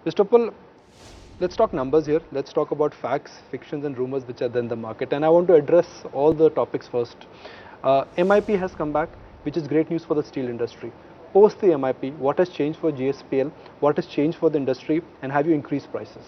Mr. Uppal, let's talk numbers here. Let's talk about facts, fictions, and rumors which are there in the market. And I want to address all the topics first. MIP has come back, which is great news for the steel industry. Post the MIP, what has changed for JSPL? What has changed for the industry? And have you increased prices?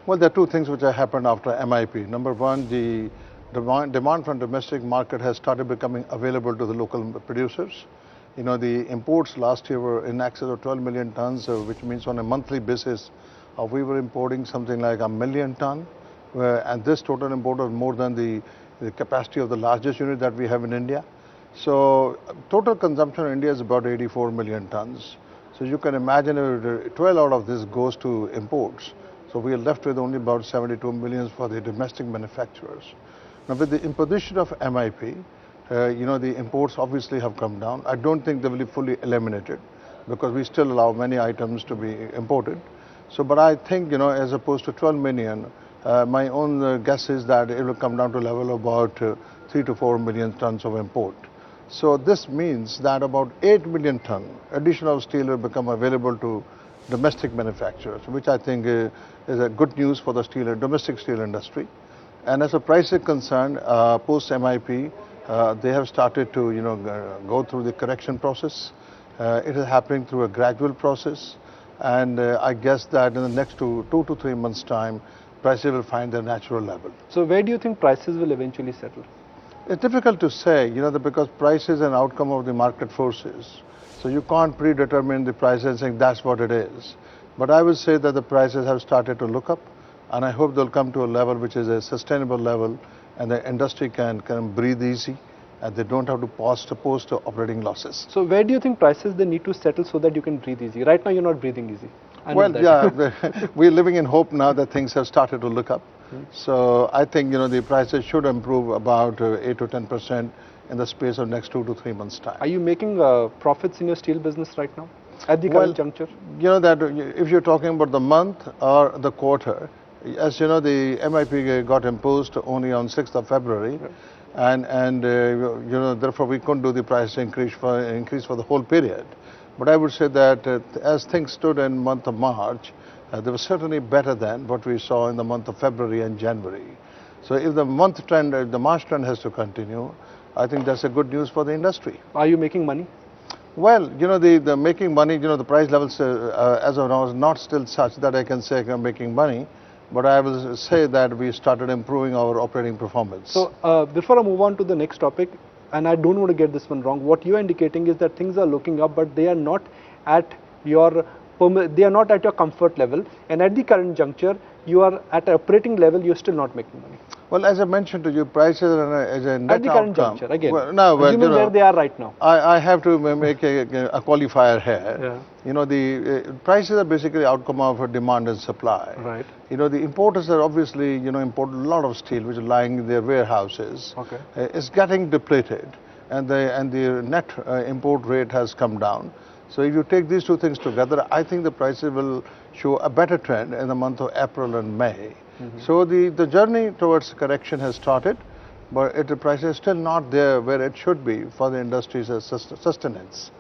Well, there are two things which have happened after MIP. Number one, the demand from domestic market has started becoming available to the local producers. You know, the imports last year were in excess of 12 million tons, which means on a monthly basis, we were importing something like 1 million ton, and this total import was more than the capacity of the largest unit that we have in India. So total consumption in India is about 84 million tons. So you can imagine 12 out of this goes to imports. So we are left with only about 72 millions for the domestic manufacturers. Now with the imposition of MIP, you know, the imports obviously have come down. I don't think they will be fully eliminated because we still allow many items to be imported. So, but I think, you know, as opposed to 12 million, my own guess is that it will come down to a level of about 3 to 4 million tons of import. So this means that about 8 million ton additional steel will become available to domestic manufacturers, which I think is a good news for the domestic steel industry. And as the price is concerned, post MIP, they have started to, you know, go through the correction process. It is happening through a gradual process, and I guess that in the next two to 3 months' time, prices will find their natural level. So where do you think prices will eventually settle? It's difficult to say, you know, because price is an outcome of the market forces. So you can't predetermine the prices and saying that's what it is. But I would say that the prices have started to look up, and I hope they'll come to a level which is a sustainable level, and the industry can breathe easy, and they don't have to post operating losses. So where do you think prices they need to settle so that you can breathe easy? Right now you're not breathing easy. Well, yeah, we're living in hope now that things have started to look up. So I think, you know, the prices should improve about 8 to 10% in the space of next 2 to 3 months' time. Are you making profits in your steel business right now at the current juncture? You know that if you're talking about the month or the quarter, as you know, the MIP got imposed only on 6th of February. Right. And you know, therefore we couldn't do the price increase for the whole period. But I would say that as things stood in month of March, they were certainly better than what we saw in the month of February and January. So if the month trend, the March trend has to continue, I think that's a good news for the industry. Are you making money? Well, you know, the making money, you know, the price levels as of now is not still such that I can say I'm making money. But I will say that we started improving our operating performance. So before I move on to the next topic, and I don't want to get this one wrong, what you are indicating is that things are looking up, but they are not at your comfort level, and at the current juncture, you are at an operating level, you're still not making money. Well, as I mentioned to you, prices as a net at the current outcome, juncture, again, assuming you know, where they are right now. I have to make a qualifier here. Yeah. You know, the prices are basically outcome of demand and supply. Right. You know, the importers are obviously, you know, import a lot of steel which is lying in their warehouses. Okay. It's getting depleted, and the net import rate has come down. So if you take these two things together, I think the prices will show a better trend in the month of April and May. So the journey towards correction has started, but the price is still not there where it should be for the industry's sustenance.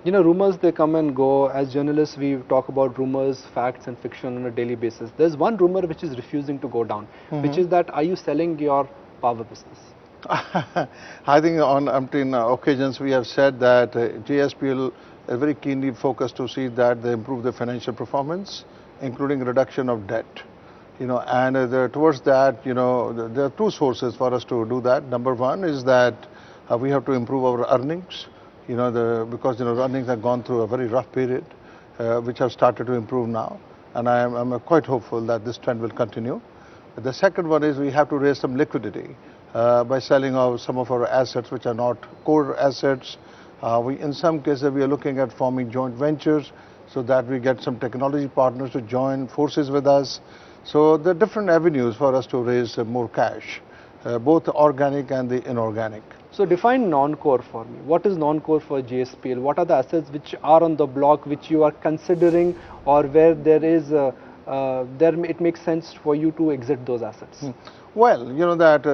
You know, rumors, they come and go. As journalists, we talk about rumors, facts and fiction on a daily basis. There's one rumor which is refusing to go down, which is that, are you selling your power business? I think on umpteen occasions we have said that JSPL is very keenly focused to see that they improve their financial performance, including reduction of debt. You know, and towards that, you know, there are two sources for us to do that. Number one is that we have to improve our earnings. You know, because you know earnings have gone through a very rough period, which have started to improve now, and I'm quite hopeful that this trend will continue. The second one is we have to raise some liquidity by selling some of our assets which are not core assets. In some cases we are looking at forming joint ventures so that we get some technology partners to join forces with us. So there are different avenues for us to raise more cash, both organic and the inorganic. So define non-core for me. What is non-core for JSPL? What are the assets which are on the block which you are considering, or where there is it makes sense for you to exit those assets? Well, you know that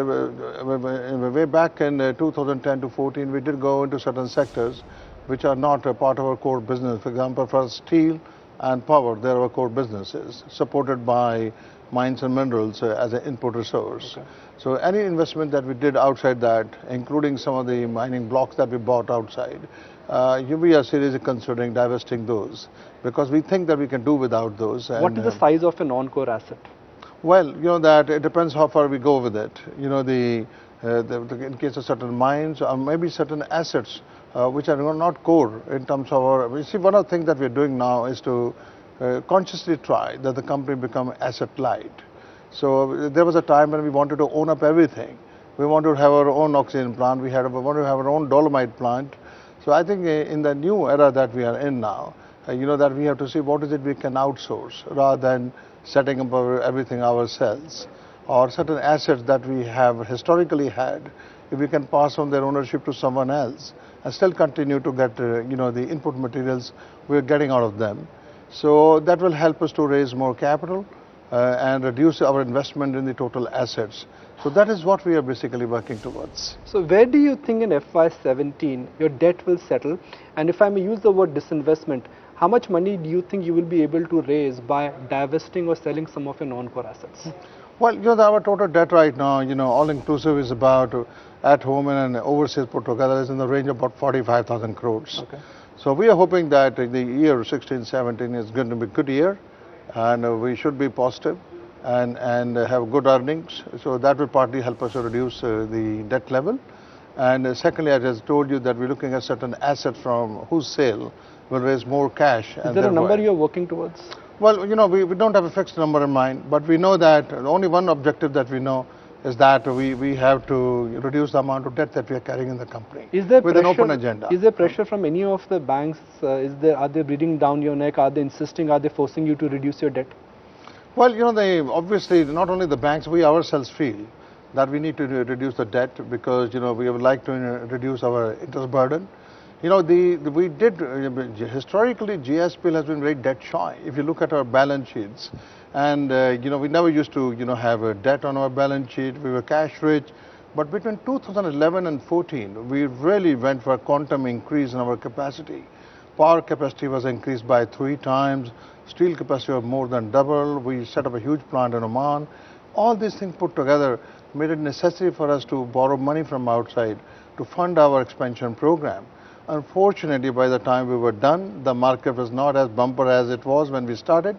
way back in 2010 to 14, we did go into certain sectors which are not a part of our core business. For example, for steel, and power. They're our core businesses, supported by mines and minerals as an input resource. Okay. So any investment that we did outside that, including some of the mining blocks that we bought outside, we are seriously considering divesting those because we think that we can do without those. What is the size of a non-core asset? Well, that it depends how far we go with it. In case of certain mines or maybe certain assets which are not core in terms of our. You see, one of the things that we're doing now is to consciously try that the company become asset light. So there was a time when we wanted to own up everything. We wanted to have our own oxygen plant. We wanted to have our own dolomite plant. So I think in the new era that we are in now, that we have to see what is it we can outsource rather than setting up everything ourselves, or certain assets that we have historically had, if we can pass on their ownership to someone else and still continue to get the input materials we're getting out of them. So that will help us to raise more capital and reduce our investment in the total assets. So that is what we are basically working towards. So where do you think in FY17 your debt will settle? And if I may use the word disinvestment, how much money do you think you will be able to raise by divesting or selling some of your non-core assets? Well, our total debt right now, all inclusive is about at home and overseas put together is in the range of about 45,000 crores. Okay. So we are hoping that the year 16-17 is going to be a good year, and we should be positive and have good earnings. So that will partly help us to reduce the debt level. And secondly, I just told you that we're looking at certain assets from whose sale will raise more cash. Is there a number you're working towards? Well, we don't have a fixed number in mind, but we know that only one objective that we know is that we have to reduce the amount of debt that we are carrying in the company with an open agenda. Is there pressure from any of the banks? Are they breathing down your neck? Are they insisting? Are they forcing you to reduce your debt? Well, they obviously, not only the banks, we ourselves feel that we need to reduce the debt because, we would like to reduce our interest burden. We did, historically, JSPL has been very debt shy. If you look at our balance sheets, and, we never used to, have a debt on our balance sheet. We were cash rich. But between 2011 and 14, we really went for a quantum increase in our capacity. Power capacity was increased by 3 times. Steel capacity was more than double. We set up a huge plant in Oman. All these things put together made it necessary for us to borrow money from outside to fund our expansion program. Unfortunately, by the time we were done, the market was not as bumper as it was when we started,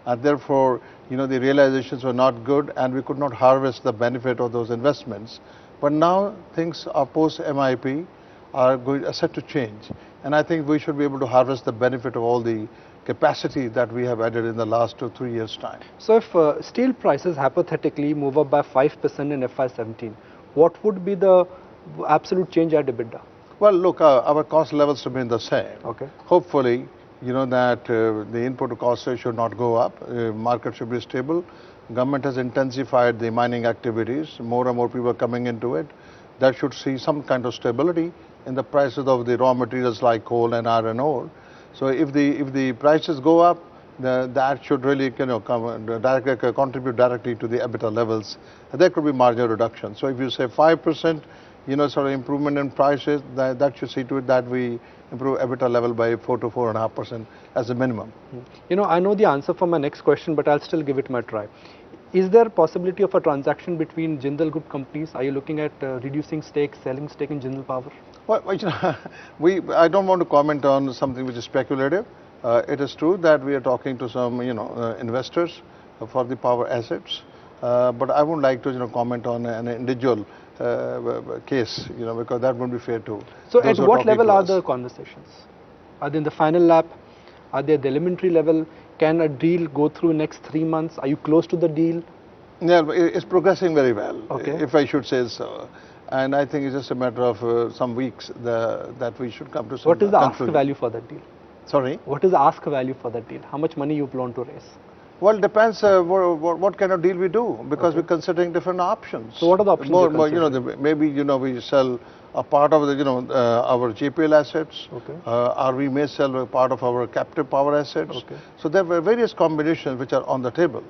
and therefore, the realizations were not good, and we could not harvest the benefit of those investments. But now things are post MIP are set to change, and I think we should be able to harvest the benefit of all the capacity that we have added in the last 2 or 3 years' time. So if steel prices hypothetically move up by 5% in FY17, what would be the absolute change at EBITDA? Well, look, our cost levels remain the same. Okay. Hopefully, that the input to cost should not go up. Market should be stable. Government has intensified the mining activities. More and more people are coming into it. That should see some kind of stability in the prices of the raw materials like coal and iron ore. So if the prices go up, that should really contribute directly to the EBITDA levels. There could be marginal reduction. So if you say 5%, sort of improvement in prices, that should see to it that we improve EBITDA level by 4 to 4.5% as a minimum. I know the answer for my next question, but I'll still give it my try. Is there a possibility of a transaction between Jindal Group companies? Are you looking at reducing stake, selling stake in Jindal Power? Well, I don't want to comment on something which is speculative. It is true that we are talking to some, investors for the power assets, but I wouldn't like to, comment on an individual case, because that wouldn't be fair to. So at what level are the conversations? Are they in the final lap? Are they at the elementary level? Can a deal go through next 3 months? Are you close to the deal? Yeah, it's progressing very well, okay, if I should say so. And I think it's just a matter of some weeks that we should come to some. What is the ask value for that deal? Sorry? What is the ask value for that deal? How much money you plan to raise? Well, it depends what kind of deal we do, because we're considering different options. So what are the options? Maybe we sell a part of the our JPL assets, or we may sell a part of our captive power assets. So there were various combinations which are on the table,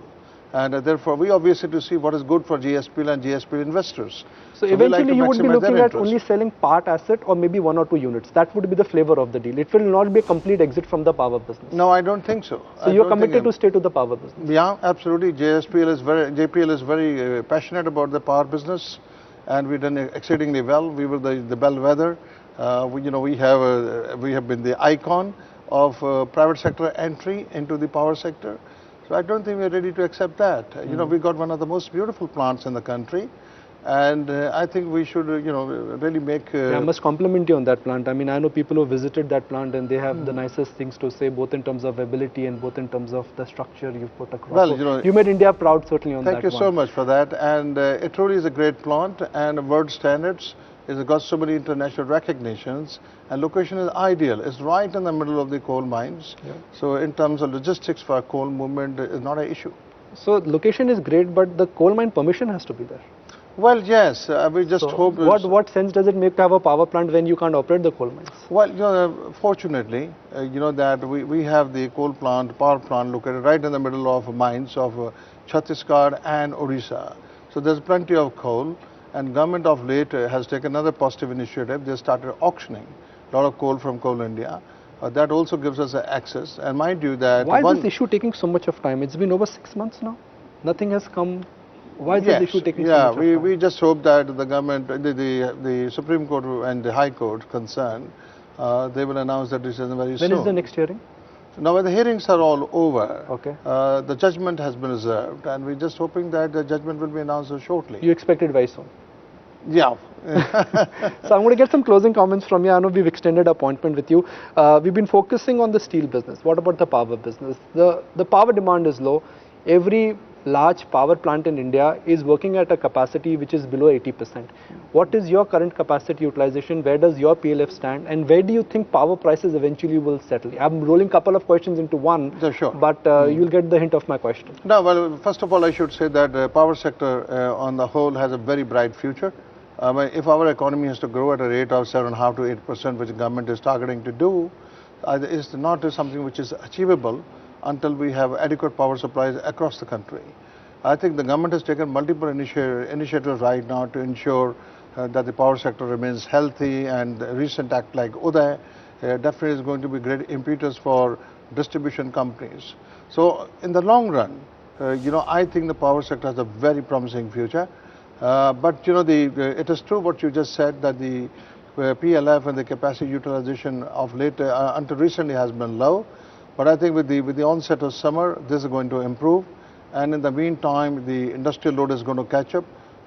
And therefore, we obviously to see what is good for JSPL and JSPL investors. So we like eventually to you would be maximize their looking at interest. only selling part asset or maybe 1 or 2 units. That would be the flavor of the deal. It will not be a complete exit from the power business. No, I don't think so. So you're committed to stay to the power business. Yeah, absolutely. JPL is very passionate about the power business, and we've done exceedingly well. We were the bellwether. We have been the icon of private sector entry into the power sector. So I don't think we're ready to accept that. We got one of the most beautiful plants in the country, and I think we should, really make. Yeah, I must compliment you on that plant. I mean, I know people who visited that plant, and they have the nicest things to say, both in terms of ability and both in terms of the structure you've put across. Well, so you made India proud, certainly, on that one. Thank you so much for that. And it truly is a great plant, and world standards. It's got so many international recognitions, and location is ideal. It's right in the middle of the coal mines. Yeah. So in terms of logistics for coal movement is not an issue. So location is great, but the coal mine permission has to be there. Well, yes, we just hope. What sense does it make to have a power plant when you can't operate the coal mines? Well, fortunately, that we have the power plant located right in the middle of mines of Chhattisgarh and Odisha. So there's plenty of coal. And government of late has taken another positive initiative. They started auctioning a lot of coal from Coal India. That also gives us access. And mind you that... Why is this issue taking so much of time? It's been over 6 months now. Nothing has come. Why is this issue taking so much of time? Yeah, we just hope that the government, the Supreme Court and the High Court concerned, they will announce that decision very soon. When is the next hearing? Now, when the hearings are all over, okay, the judgment has been reserved, and we're just hoping that the judgment will be announced shortly. You expect it very soon? Yeah. So I'm going to get some closing comments from you. I know we've extended our appointment with you. We've been focusing on the steel business. What about the power business? The power demand is low. Every large power plant in India is working at a capacity which is below 80%. What is your current capacity utilization? Where does your PLF stand? And where do you think power prices eventually will settle? I'm rolling a couple of questions into one, yeah, sure. But you'll get the hint of my question. No, well, first of all, I should say that the power sector on the whole has a very bright future. If our economy has to grow at a rate of 7.5 to 8%, which the government is targeting to do, it's not something which is achievable until we have adequate power supplies across the country. I think the government has taken multiple initiatives right now to ensure that the power sector remains healthy, and the recent act like Uday definitely is going to be great impetus for distribution companies. So in the long run, I think the power sector has a very promising future. But it is true what you just said, that the PLF and the capacity utilization of late until recently has been low. But I think with the onset of summer, this is going to improve. And in the meantime, the industrial load is going to catch up.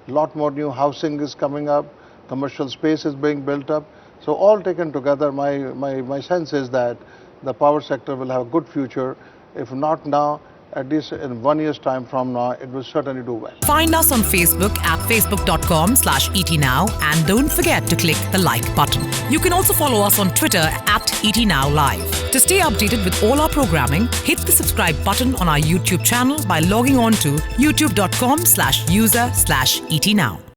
A lot more new housing is coming up. Commercial space is being built up. So all taken together, my sense is that the power sector will have a good future. If not now, at least in 1 year's time from now, it will certainly do well. Find us on Facebook at facebook.com/ETNow, and don't forget to click the like button. You can also follow us on Twitter at ETNowLive. To stay updated with all our programming, hit the subscribe button on our YouTube channel by logging on to youtube.com/user/ETNow.